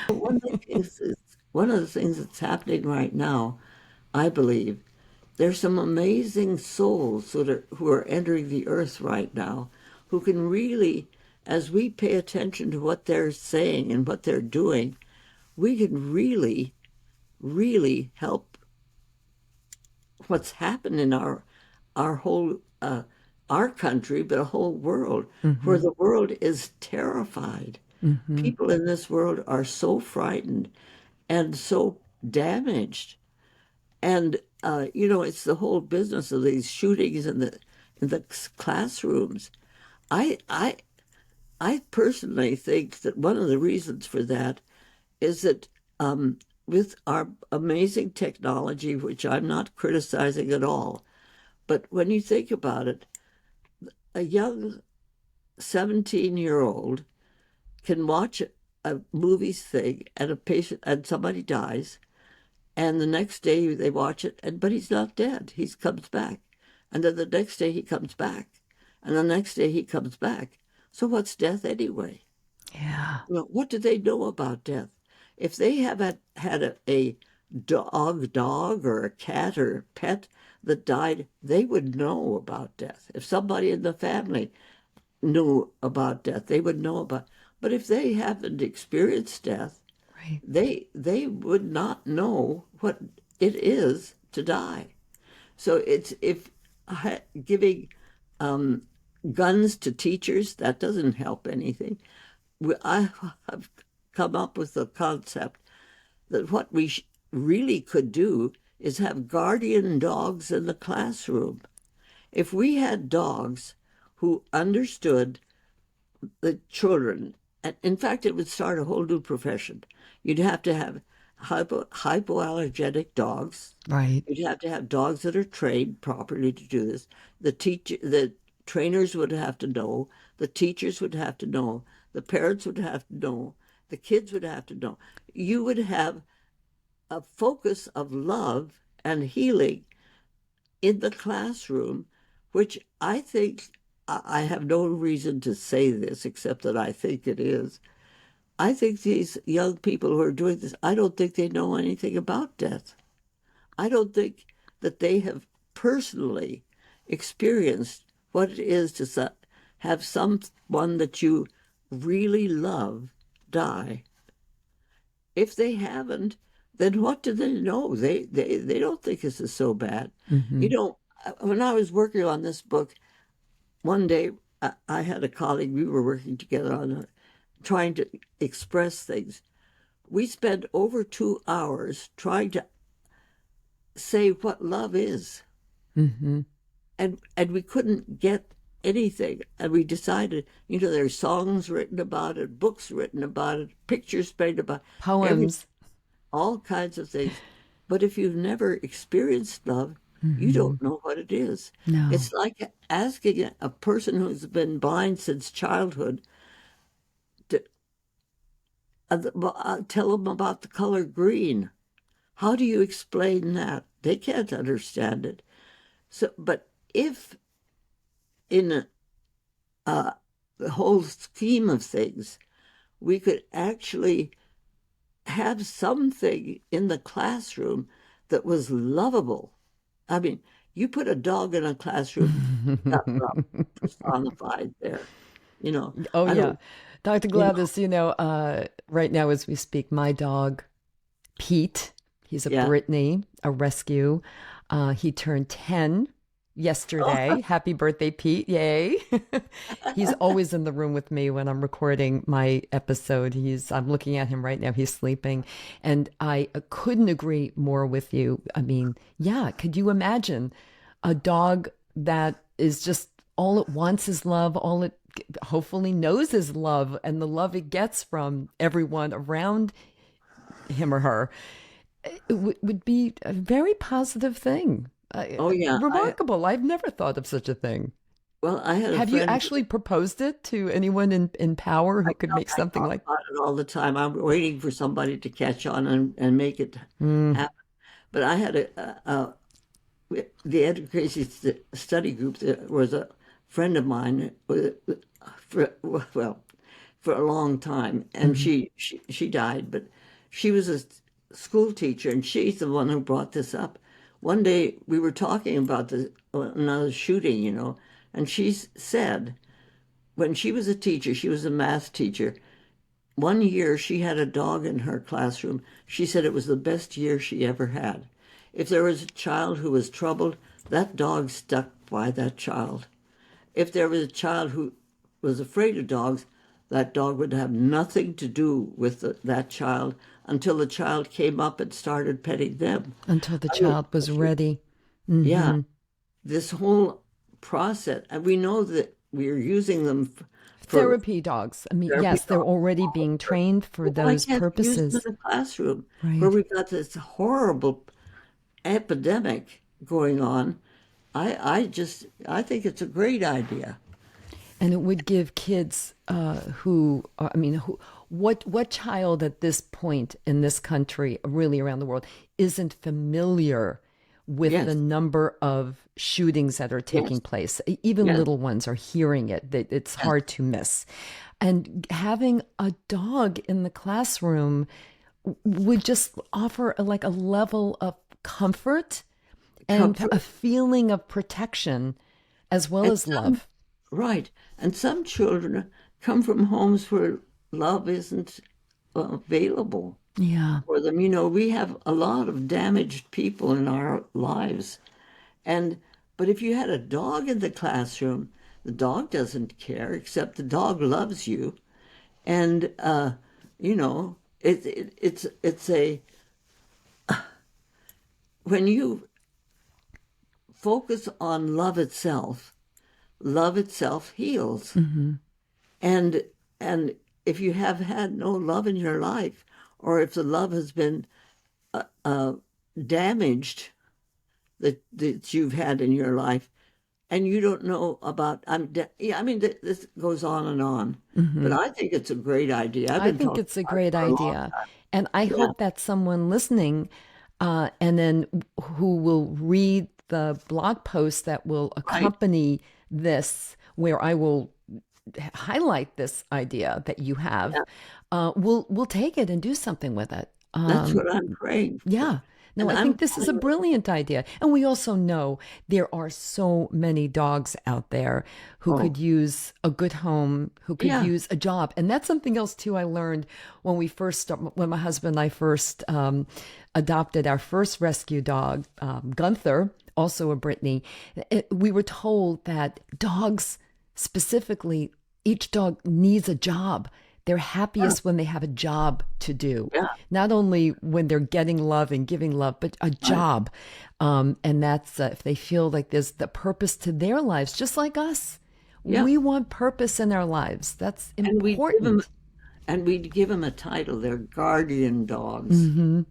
One of the things that's happening right now, I believe, there's some amazing souls who are entering the earth right now, who can really, as we pay attention to what they're saying and what they're doing, we can really, really help what's happened in our whole our country, but a whole world, where Mm-hmm. the world is terrified. Mm-hmm. People in this world are so frightened and so damaged. And it's the whole business of these shootings in the classrooms. I I I personally think that one of the reasons for that is that with our amazing technology, which I'm not criticizing at all, but when you think about it, a young 17-year-old can watch a movie thing and a patient and somebody dies, and the next day they watch it, but he's not dead. He comes back. And then the next day he comes back. And the next day he comes back. So what's death anyway? Yeah. Well, what do they know about death? If they have had a dog or a cat or a pet that died, they would know about death. If somebody in the family knew about death, they would know about. But if they haven't experienced death, Right. they would not know what it is to die. So it's if giving um, guns to teachers, that doesn't help anything. I have come up with the concept that what we really could do is have guardian dogs in the classroom. If we had dogs who understood the children, and in fact, it would start a whole new profession. You'd have to have hypoallergenic dogs. Right. You'd have to have dogs that are trained properly to do this. The trainers would have to know. The teachers would have to know. The parents would have to know. The kids would have to know. You would have a focus of love and healing in the classroom, which I think I have no reason to say this except that I think it is. I think these young people who are doing this, I don't think they know anything about death. I don't think that they have personally experienced what it is to have someone that you really love die. If they haven't, then what do they know? They don't think this is so bad. Mm-hmm. When I was working on this book, one day I had a colleague, we were working together on trying to express things. We spent over 2 hours trying to say what love is, Mm-hmm. and we couldn't get anything. And we decided, there's songs written about it, books written about it, pictures painted about it, Poems. all kinds of things. But if you've never experienced love, you Mm-hmm. don't know what it is. No. It's like asking a person who's been blind since childhood to tell them about the color green. How do you explain that? They can't understand it. So, but if in the whole scheme of things, we could actually have something in the classroom that was lovable. I mean, you put a dog in a classroom, got love personified there. You know, Oh, I yeah. don't, Dr. you know, Gladys, right now as we speak, my dog, Pete, he's a yeah. Brittany, a rescue. He turned 10 yesterday. Happy birthday, Pete. Yay. He's always in the room with me when I'm recording my episode. I'm looking at him right now. He's sleeping. And I couldn't agree more with you. I mean, yeah, could you imagine a dog that is just all it wants is love, all it hopefully knows is love, and the love it gets from everyone around him or her, would be a very positive thing. Oh yeah. Remarkable. I've never thought of such a thing. I had a Have you friend. actually proposed it to anyone in power I who could know make I something talk like? about it all the time. I'm waiting for somebody to catch on and make it Mm, happen. But I had the education study group. There was a friend of mine, well, for a long time, and Mhm. she died, but she was a school teacher, and she's the one who brought this up. One day we were talking about another shooting, and she said when she was a teacher, she was a math teacher. One year she had a dog in her classroom. She said it was the best year she ever had. If there was a child who was troubled, that dog stuck by that child. If there was a child who was afraid of dogs, that dog would have nothing to do with that child until the child came up and started petting them. Until the I mean, child was ready. yeah, Hmm. this whole process, and we know that we are using them for Therapy dogs. I mean, therapy yes, they're dogs. already being trained for Why those can't we use them purposes. in the classroom where Right. we've got this horrible epidemic going on? I think it's a great idea. And it would give kids what child at this point in this country, really around the world, isn't familiar with the Yes, number of shootings that are taking yes, place? Even yes, little ones are hearing it. It's yes. hard to miss. And having a dog in the classroom would just offer like a level of comfort and Comfort. a feeling of protection as well And as love. right. And some children come from homes where love isn't available Yeah. for them. We have a lot of damaged people in our lives. And but if you had a dog in the classroom, the dog doesn't care, except the dog loves you. And it's a when you focus on love itself heals. Hmm. And and if you have had no love in your life, or if the love has been uh, damaged that you've had in your life, and you don't know about, yeah, I mean, this goes on and on. But Hmm. I think it's a great idea. I've I been think talking it's a about it great for a long idea. time. And I Yeah, hope that someone listening and then who will read the blog post that will right. accompany this, where I will highlight this idea that you have, Yeah, will take it and do something with it. that's what I'm praying for. Yeah. No, And I I'm think this is a telling brilliant idea. And we also know there are so many dogs out there who oh, could use a good home, who could yeah, use a job. And that's something else too I learned when my husband and I first adopted our first rescue dog, Gunther, also a Brittany. We were told that dogs specifically, each dog needs a job. They're yeah, happiest when they have a job to do, yeah, not only when they're getting love and giving love, but a right, job. And that's if they feel like there's the purpose to their lives, just like us. yeah. We want purpose in our lives. That's And important. we'd give them a title. They're guardian dogs. Hmm.